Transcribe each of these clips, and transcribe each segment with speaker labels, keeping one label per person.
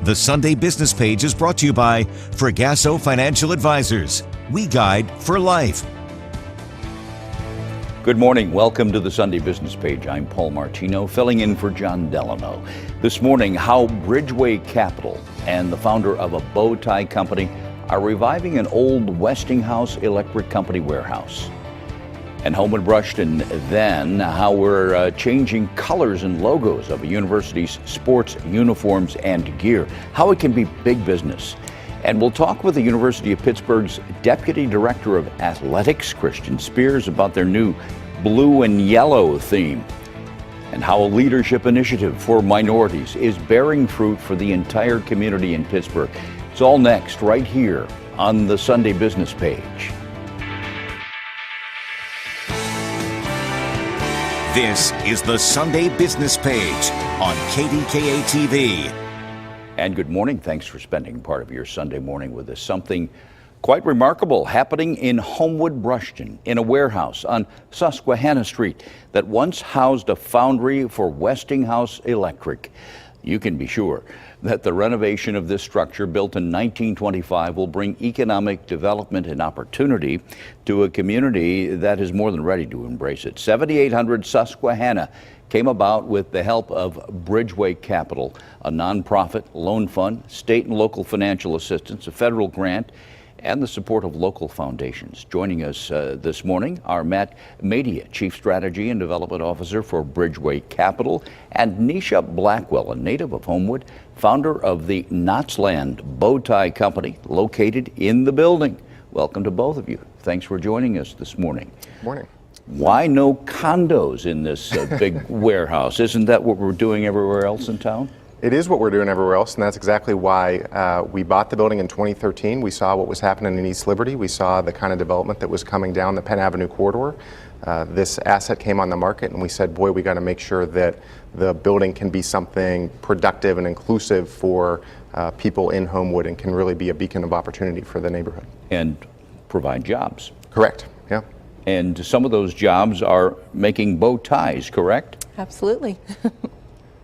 Speaker 1: The Sunday Business Page is brought to you by Fragasso Financial Advisors. We guide for life.
Speaker 2: Good morning. Welcome to the Sunday Business Page. I'm Paul Martino, filling in for John Delano. This morning, how Bridgeway Capital and the founder of a bow tie company are reviving an old Westinghouse electric company warehouse. And Homewood Rushton, then how we're changing colors and logos of a university's sports uniforms and gear, how it can be big business. And we'll talk with the University of Pittsburgh's Deputy Director of Athletics, Christian Spears, about their new blue and yellow theme, and how a leadership initiative for minorities is bearing fruit for the entire community in Pittsburgh. It's all next, right here on the Sunday Business Page.
Speaker 1: This is the Sunday Business Page on KDKA-TV.
Speaker 2: And good morning. Thanks for spending part of your Sunday morning with us. Something quite remarkable happening in Homewood Rushton, in a warehouse on Susquehanna Street that once housed a foundry for Westinghouse Electric. You can be sure that the renovation of this structure, built in 1925, will bring economic development and opportunity to a community that is more than ready to embrace it. 7800 Susquehanna came about with the help of Bridgeway Capital, a nonprofit loan fund, state and local financial assistance, a federal grant, and the support of local foundations. Joining us this morning are Matt Madia, Chief Strategy and Development Officer for Bridgeway Capital, and Nisha Blackwell, a native of Homewood, founder of the Knotsland Bow Tie Company, located in the building. Welcome to both of you. Thanks for joining us this morning.
Speaker 3: Morning.
Speaker 2: Why no condos in this big warehouse? Isn't that what we're doing everywhere else in town?
Speaker 3: It is what we're doing everywhere else, and that's exactly why we bought the building in 2013. We saw what was happening in East Liberty. We saw the kind of development that was coming down the Penn Avenue corridor. This asset came on the market, and we said, boy, we got to make sure that the building can be something productive and inclusive for people in Homewood and can really be a beacon of opportunity for the neighborhood.
Speaker 2: And provide jobs.
Speaker 3: Correct, yeah.
Speaker 2: And some of those jobs are making bow ties, correct?
Speaker 4: Absolutely.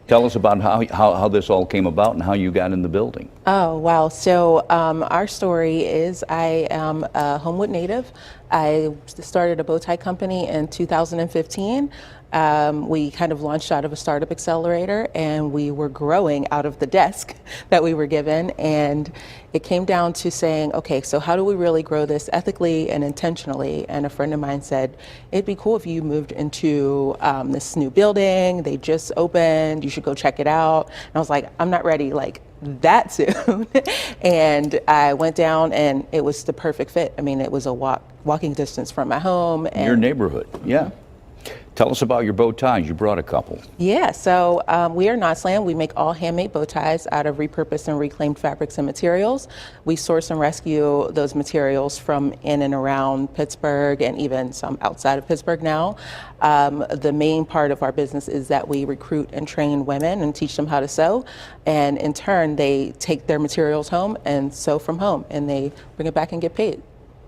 Speaker 2: Tell us about how this all came about and how you got in the building.
Speaker 4: Oh, wow. So our story is I am a Homewood native. I started a bow tie company in 2015. We kind of launched out of a startup accelerator, and we were growing out of the desk that we were given. And it came down to saying, okay, so how do we really grow this ethically and intentionally? And a friend of mine said, it'd be cool if you moved into this new building. They just opened. You should go check it out. And I was like, I'm not ready like that soon. And I went down, and it was the perfect fit. I mean, it was a walking distance from my home. And
Speaker 2: your neighborhood, yeah. Tell us about your bow ties. You brought a couple.
Speaker 4: Yeah, so we are Knotsland. We make all handmade bow ties out of repurposed and reclaimed fabrics and materials. We source and rescue those materials from in and around Pittsburgh, and even some outside of Pittsburgh now. The main part of our business is that we recruit and train women and teach them how to sew. And in turn, they take their materials home and sew from home, and they bring it back and get paid.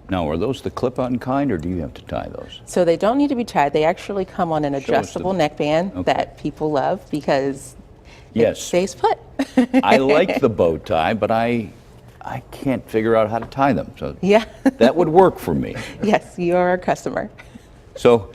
Speaker 2: Now, are those the clip-on kind, or do you have to tie those?
Speaker 4: So they don't need to be tied. They actually come on an adjustable neckband that people love because it stays put.
Speaker 2: I like the bow tie, but I can't figure out how to tie them. So
Speaker 4: yeah,
Speaker 2: that would work for me.
Speaker 4: Yes, you're a customer.
Speaker 2: So,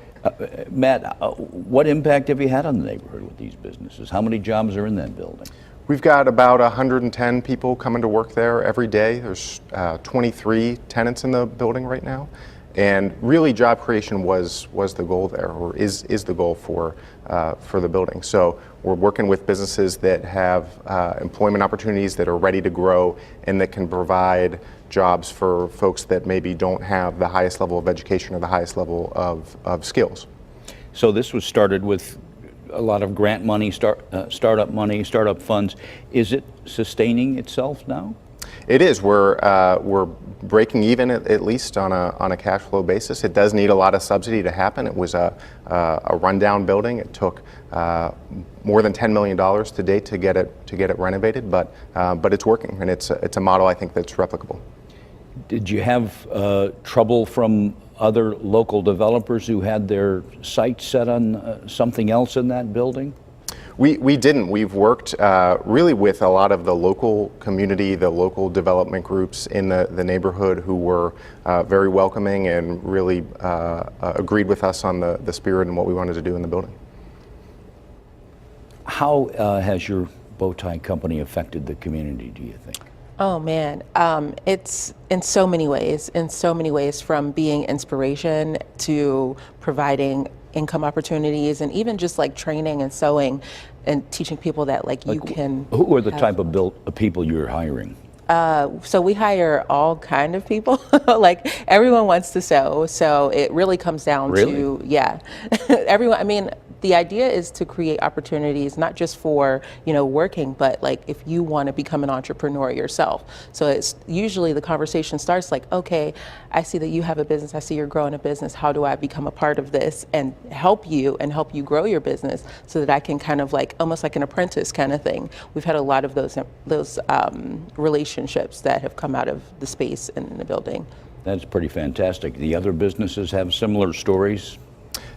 Speaker 2: Matt, what impact have you had on the neighborhood with these businesses? How many jobs are in that building?
Speaker 3: We've got about 110 people coming to work there every day. There's 23 tenants in the building right now. And really job creation was the goal there, or is the goal for the building. So we're working with businesses that have employment opportunities that are ready to grow and that can provide jobs for folks that maybe don't have the highest level of education or the highest level of skills.
Speaker 2: So this was started with a lot of grant money, startup money, startup funds. Is it sustaining itself now?
Speaker 3: It is. We're breaking even at least on a cash flow basis. It does need a lot of subsidy to happen. It was a rundown building. It took more than $10 million to date to get it renovated, but it's working, and it's a model I think that's replicable.
Speaker 2: Did you have trouble from other local developers who had their sights set on something else in that building?
Speaker 3: We didn't. We've worked really with a lot of the local community, the local development groups in the neighborhood who were very welcoming and really agreed with us on the spirit and what we wanted to do in the building.
Speaker 2: How has your bow tie company affected the community, do you think?
Speaker 4: Oh man, it's in so many ways, from being inspiration to providing income opportunities, and even just like training and sewing and teaching people that like you can.
Speaker 2: Who are the type of people you're hiring?
Speaker 4: So we hire all kind of people. Like everyone wants to sew, so it really comes down to everyone. I mean, the idea is to create opportunities not just for working, but like if you want to become an entrepreneur yourself. So it's usually the conversation starts like, okay, I see that you have a business. I see you're growing a business. How do I become a part of this and help you grow your business so that I can kind of like almost like an apprentice kind of thing. We've had a lot of those relationships that have come out of the space in the building.
Speaker 2: That's pretty fantastic. The other businesses have similar stories?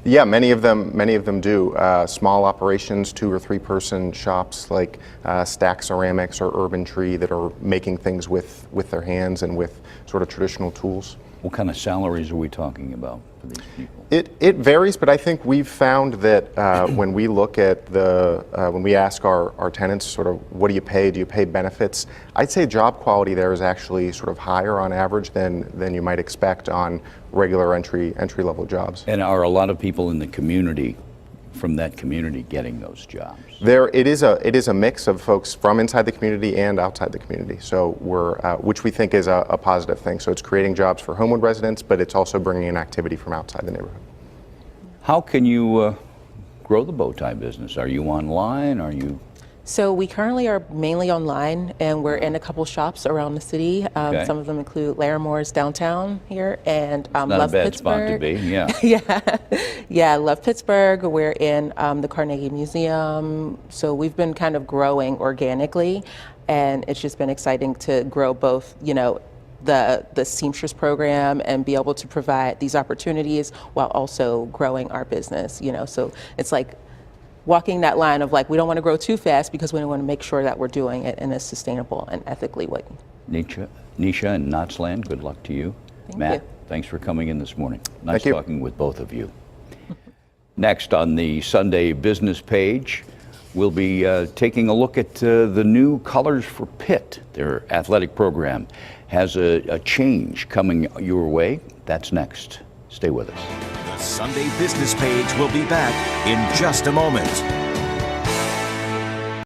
Speaker 3: Yeah, many of them do. Small operations, 2 or 3 person shops like Stack Ceramics or Urban Tree that are making things with their hands and with sort of traditional tools.
Speaker 2: What kind of salaries are we talking about for these people?
Speaker 3: It varies, but I think we've found that when we look at when we ask our tenants sort of what do you pay benefits, I'd say job quality there is actually sort of higher on average than you might expect on regular entry level jobs.
Speaker 2: And are a lot of people in the community, from that community, getting those jobs?
Speaker 3: It is a mix of folks from inside the community and outside the community. So which we think is a positive thing. So it's creating jobs for Homewood residents, but it's also bringing in activity from outside the neighborhood.
Speaker 2: How can you grow the bow tie business? Are you online? Are you?
Speaker 4: So we currently are mainly online, and we're in a couple shops around the city.
Speaker 2: Okay.
Speaker 4: Some of them include Laramore's downtown here, and
Speaker 2: Not
Speaker 4: Love
Speaker 2: a bad
Speaker 4: Pittsburgh.
Speaker 2: spot to be, yeah.
Speaker 4: Yeah, Love Pittsburgh. We're in the Carnegie Museum. So we've been kind of growing organically, and it's just been exciting to grow both, the seamstress program and be able to provide these opportunities while also growing our business. So it's like walking that line of like, we don't want to grow too fast because we want to make sure that we're doing it in a sustainable and ethically way.
Speaker 2: Nisha in Knotsland, good luck to you.
Speaker 4: Thank you.
Speaker 2: Thanks for coming in this morning. Nice
Speaker 3: Thank you.
Speaker 2: talking with both of you. Next on the Sunday business page, we'll be taking a look at the new Colors for Pitt. Their athletic program has a change coming your way. That's next. Stay with us.
Speaker 1: The Sunday business page will be back in just a moment.